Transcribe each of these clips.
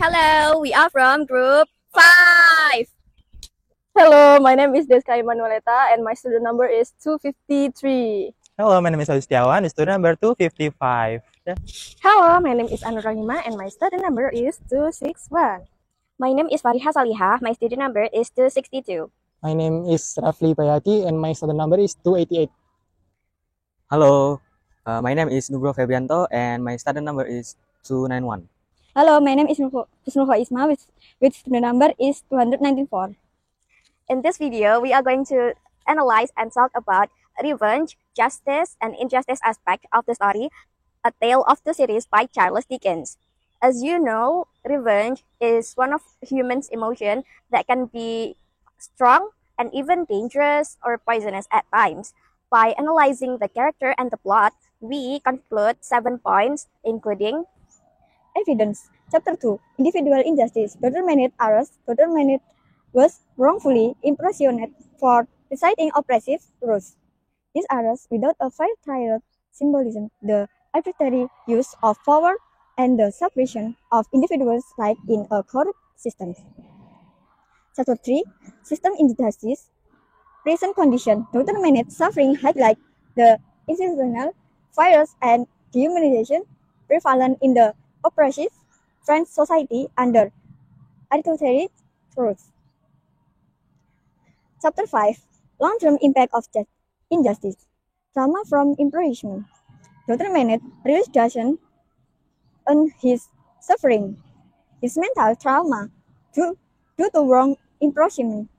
Hello, we are from group 5. Hello, my name is Deska Emanueleta and my student number is 253. Hello, my name is Agustiawan, student number 255. Hello, my name is Anur Rahima and my student number is 261. My name is Fariha Salihah. My student number is 262. My name is Rafli Bayati and my student number is 288. Hello, my name is Nugro Febrianto and my student number is 291. Hello, my name is Nurho Isma with student number is 294. In this video, we are going to analyze and talk about revenge, justice, and injustice aspect of the story, A Tale of Two Cities by Charles Dickens. As you know, revenge is one of humans' emotion that can be strong and even dangerous or poisonous at times. By analyzing the character and the plot, we conclude 7 points, including Evidence. Chapter 2. Individual injustice. Dr. Maynard was wrongfully imprisoned for reciting oppressive rules. This arrest without a fair trial symbolism the arbitrary use of power and the suppression of individuals' rights in a corrupt system. Chapter 3. System injustice. Prison condition. Dr. Maynard's suffering highlight the institutional violence and dehumanization prevalent in the oppressive French society under arbitrary rules. Chapter 5. Long-term impact of injustice. Trauma from imprisonment. Dr. Maynard really doesn't earn his suffering. His mental trauma due to wrong imprisonment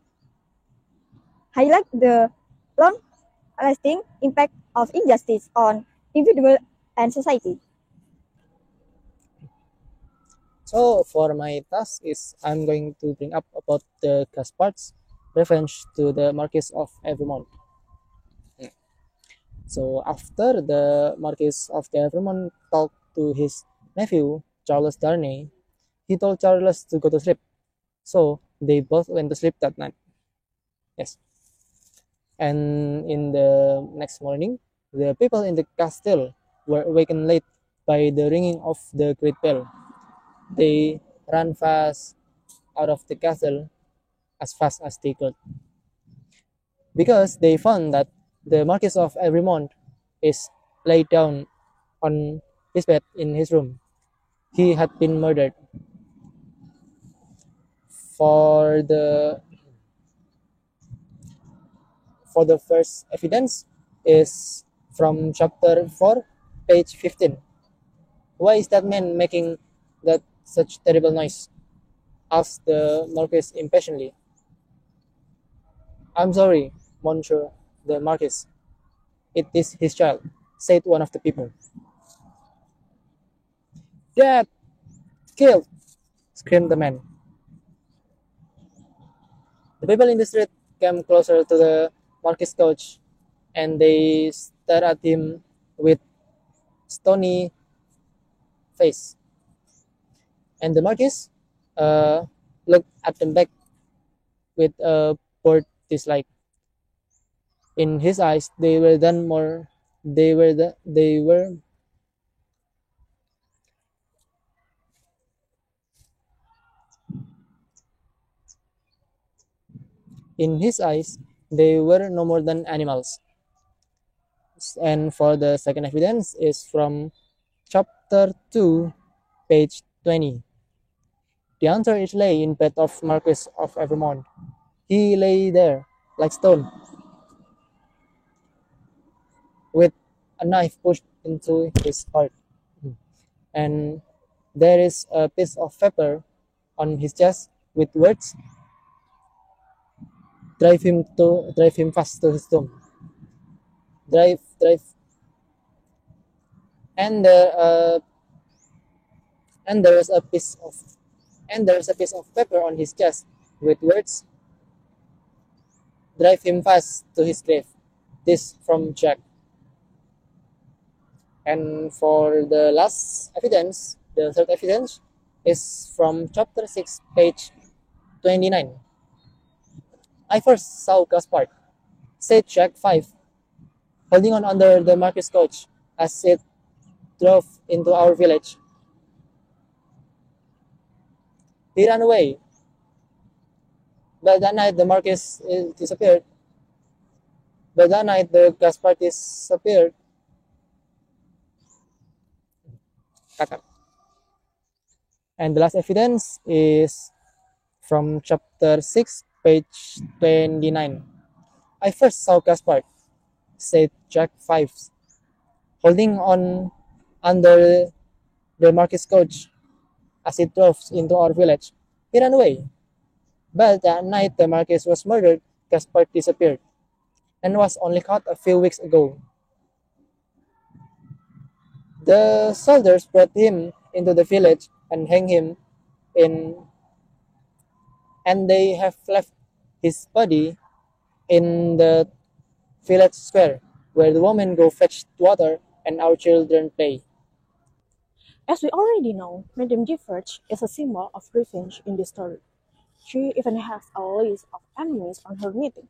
highlight the long-lasting impact of injustice on individual and society. So for my task is I'm going to bring up about the Gaspard's revenge to the Marquis of Evermont. So after the Marquis of Evermont talked to his nephew Charles Darnay, he told Charles to go to sleep. So they both went to sleep that night. Yes. And in the next morning, the people in the castle were awakened late by the ringing of the great bell. They ran fast out of the castle as fast as they could, because they found that the Marquis of Evermont is laid down on his bed in his room. He had been murdered. For the first evidence is from chapter 4, page 15. Why is that man making that such terrible noise? Asked the Marquis impatiently. I'm sorry, Monsieur the Marquis. It is his child, said one of the people. Dead! Killed! Screamed the man. The people in the street came closer to the Marquis' couch, and they stared at him with stony face. And the Marquis looked at them back with a bored dislike. In his eyes, they were in his eyes they were no more than animals. And for the second evidence is from chapter 2, page 20. The answer is lay in bed of Marquis of Evermont. He lay there like stone, with a knife pushed into his heart. And there is a piece of paper on his chest with words, drive him fast to his tomb. Drive. And there's a piece of paper on his chest with words, drive him fast to his grave. This from Jack. And for the last evidence, the third evidence is from chapter 6, page 29. I first saw Gaspard, said Jack 5, holding on under the Marquis' couch as it drove into our village. He ran away, but that night the Marquis disappeared. But that night the Gaspar disappeared. Kakak. And the last evidence is from chapter 6, page 29. I first saw Gaspard, said Jack Fives, holding on under the Marquis' coach as it drove into our village. He ran away. But that night the Marquis was murdered, Gaspard disappeared, and was only caught a few weeks ago. The soldiers brought him into the village and hanged him in, and they have left his body in the village square, where the women go fetch water and our children play. As we already know, Madame Defarge is a symbol of revenge in this story. She even has a list of enemies on her knitting.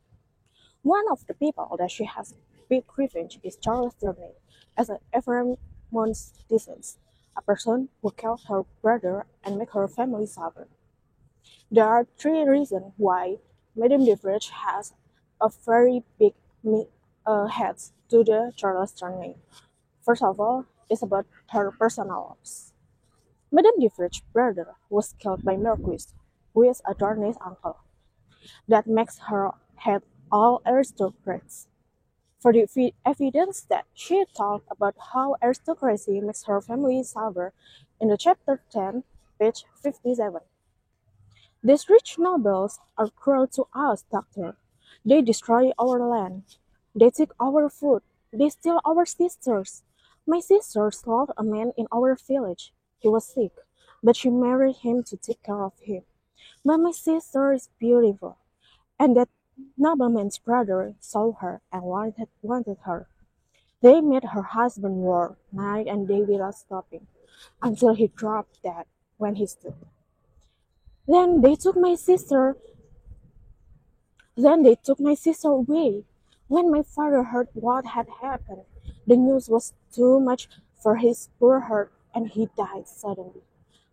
One of the people that she has big revenge is Charles Darnay, as an Evermont's descendant, a person who killed her brother and made her family suffer. There are three reasons why Madame Defarge has a very big head to the Charles Darnay. First of all, it's about her personal loss. Madame Defarge's brother was killed by Marquis, who is a Darnay's uncle. That makes her hate all aristocrats. For the evidence that she talked about how aristocracy makes her family suffer in the chapter 10, page 57. These rich nobles are cruel to us, doctor. They destroy our land. They take our food. They steal our sisters. My sister loved a man in our village. He was sick, but she married him to take care of him. But my sister is beautiful, and that nobleman's brother saw her and wanted her. They made her husband work night and day without stopping, until he dropped dead when he stood. Then they took my sister. Then they took my sister away. When my father heard what had happened, the news was too much for his poor heart, and he died suddenly.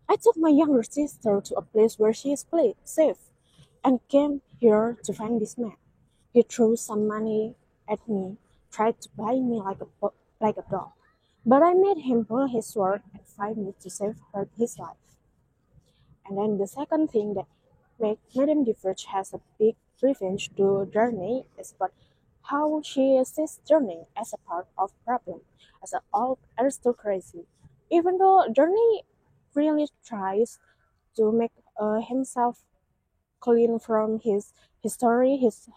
I took my younger sister to a place where she is safe, and came here to find this man. He threw some money at me, tried to buy me like a dog, but I made him pull his sword and fight me to save his life. And then the second thing that makes Madame Defarge has a big revenge to Darnay is about how she sees Darnay as a part of problem, as an old aristocracy. Even though Darnay really tries to make himself clean from his history, his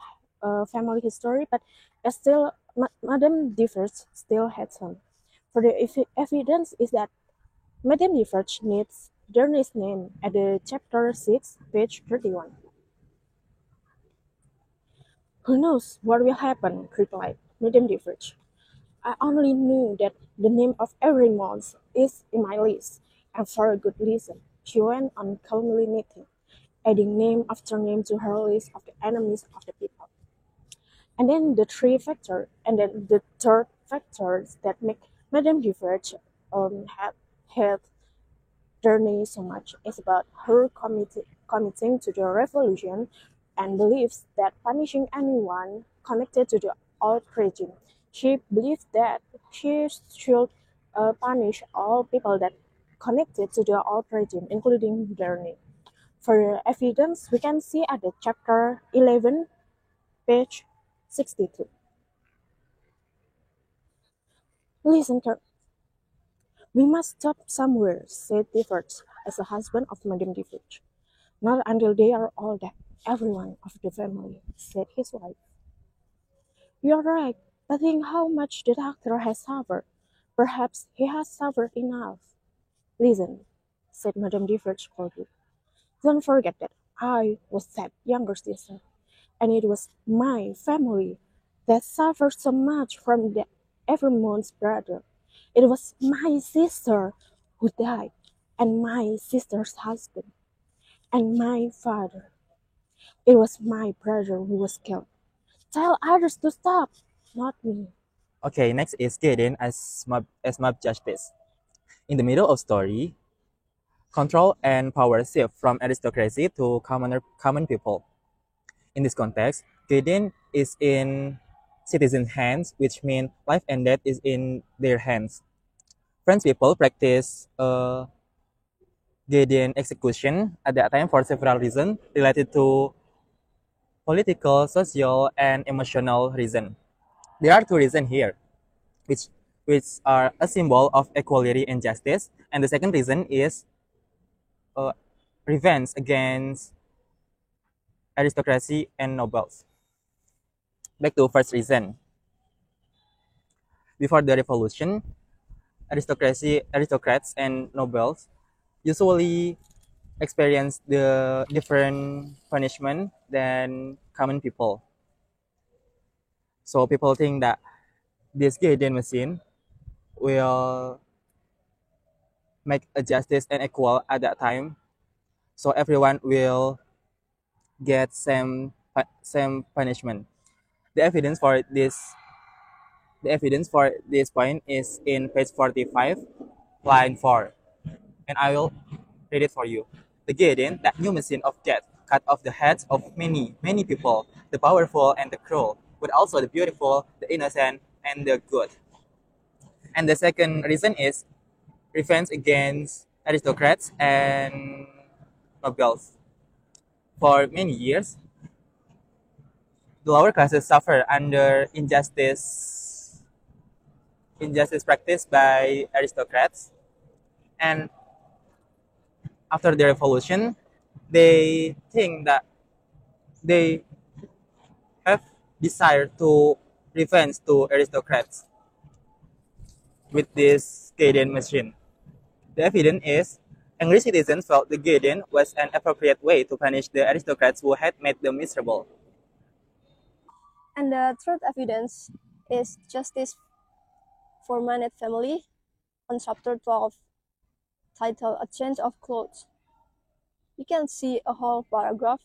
family history, but still, Madame Defarge still hates him. For the evidence is that Madame Defarge needs Darnay's name at the chapter 6, page 31. Who knows what will happen, replied Madame Defarge. I only knew that the name of every month is in my list, and for a good reason. She went on calmly knitting, adding name after name to her list of the enemies of the people. And then the third factors that make Madame Defarge hate Darnay so much is about her committing to the revolution and believes that punishing anyone connected to the old regime. She believes that she should punish all people that connected to the old regime, including Darnay. For evidence, we can see at the chapter 11, page 62. Listen, we must stop somewhere, said Defarge, as the husband of Madame Defarge. Not until they are all dead, everyone of the family, said his wife. You're right, but think how much the doctor has suffered. Perhaps he has suffered enough. Listen, said Madame Defarge coldly. Don't forget that I was that younger sister, and it was my family that suffered so much from the Evermont's brother. It was my sister who died, and my sister's husband, and my father. It was my brother who was killed. Tell others to stop, not me. Okay, next is Gideon as mob justice. In the middle of story, control and power shift from aristocracy to common people. In this context, Gideon is in citizens' hands, which means life and death is in their hands. French people practice Gideon execution at that time for several reasons related to political, social, and emotional reasons. There are two reasons here, which are a symbol of equality and justice, and the second reason is uh, revenge against aristocracy and nobles. Back to first reason. Before the revolution, aristocrats and nobles usually experience the different punishment than common people. So people think that this guardian machine will make a justice and equal at that time. So everyone will get same punishment. The evidence for this point is in page 45, line 4, and I will read it for you. The guardian, that new machine of death, cut off the heads of many people, the powerful and the cruel, but also the beautiful, the innocent, and the good. And the second reason is revenge against aristocrats and nobles. For many years, the lower classes suffer under injustice practiced by aristocrats, and after the revolution, they think that they have desire to revenge to aristocrats with this guardian machine. The evidence is angry citizens felt the guardian was an appropriate way to punish the aristocrats who had made them miserable. And the third evidence is justice for Manet family on chapter 12, titled A Change of Clothes. You can see a whole paragraph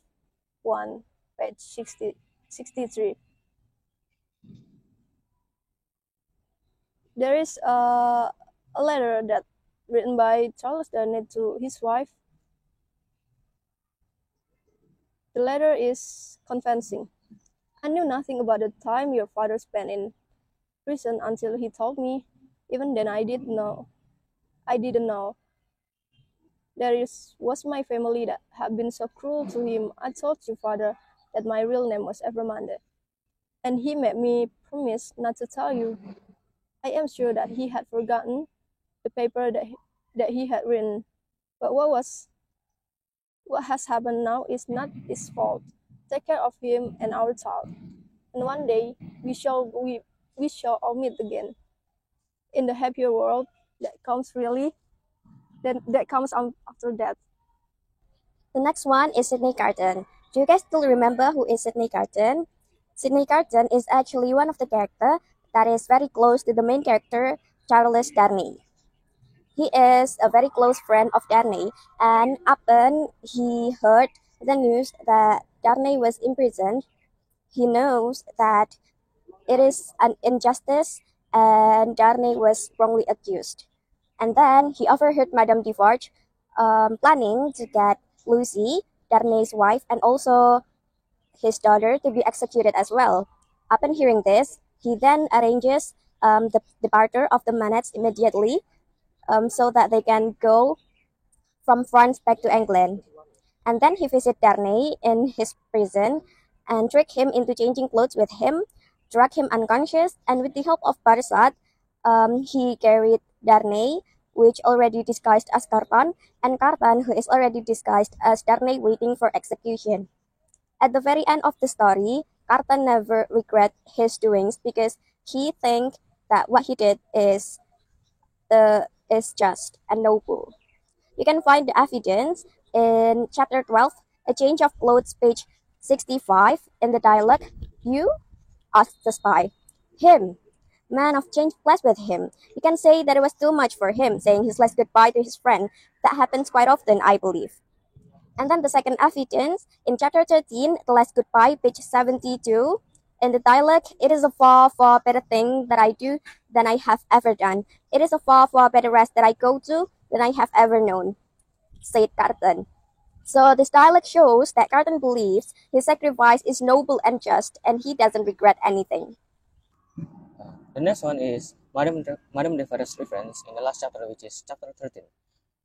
1, page 63. There is a letter that written by Charles Darnay to his wife. The letter is convincing. I knew nothing about the time your father spent in prison until he told me. Even then I didn't know. Was my family that had been so cruel to him. I told your father that my real name was Evermande, and he made me promise not to tell you. I am sure that he had forgotten the paper that he had written. But what has happened now is not his fault. Take care of him and our child, and one day we shall all meet again in the happier world that comes after death. The next one is Sydney Carton. Do you guys still remember who is Sydney Carton? Sydney Carton is actually one of the characters that is very close to the main character, Charles Darnay. He is a very close friend of Darnay, and upon he heard the news that Darnay was imprisoned, he knows that it is an injustice and Darnay was wrongly accused. And then he overheard Madame Defarge planning to get Lucy, Darnay's wife, and also his daughter to be executed as well. Upon hearing this, he then arranges the departure of the Manets immediately so that they can go from France back to England. And then he visits Darnay in his prison and trick him into changing clothes with him, drug him unconscious, and with the help of Barsad, he carried Darnay, which already disguised as Carton, and Carton, who is already disguised as Darnay waiting for execution. At the very end of the story, Carton never regret his doings because he thinks that what he did is just and noble. You can find the evidence in chapter 12, A Change of Clothes, page 65, in the dialogue, "You?" asked the spy. "Him. Man of change pleased with him. You can say that it was too much for him, saying his last goodbye to his friend. That happens quite often, I believe." And then the second evidence, in chapter 13, The Last Goodbye, page 72, in the dialogue, "It is a far, far better thing that I do than I have ever done. It is a far, far better rest that I go to than I have ever known." said Carton. So this dialect shows that Carton believes his sacrifice is noble and just, and he doesn't regret anything. The next one is Madame de Ferrer's reference in the last chapter, which is chapter 13.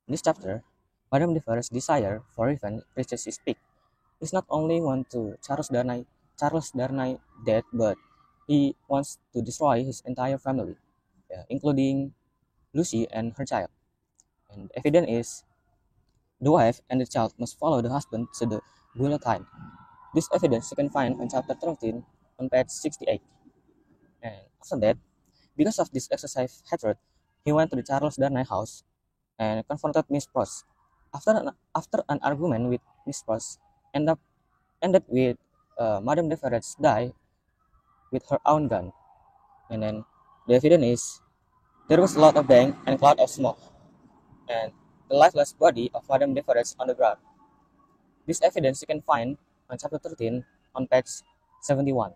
In this chapter, Madame de Ferrer's desire for revenge reaches its peak. He's not only want to Charles Darnay dead, but he wants to destroy his entire family, including Lucy and her child. And the evidence is the wife and the child must follow the husband to the guillotine. This evidence you can find on chapter 13 on page 68. And after that, because of this excessive hatred, he went to the Charles Darnay house and confronted Miss Pross. After an argument with Miss Pross, ended with Madame de Ferret's die with her own gun. And then the evidence is there was a lot of bang and cloud of smoke, and the lifeless body of Madame de Ferret on the ground. This evidence you can find on chapter 13 on page 71.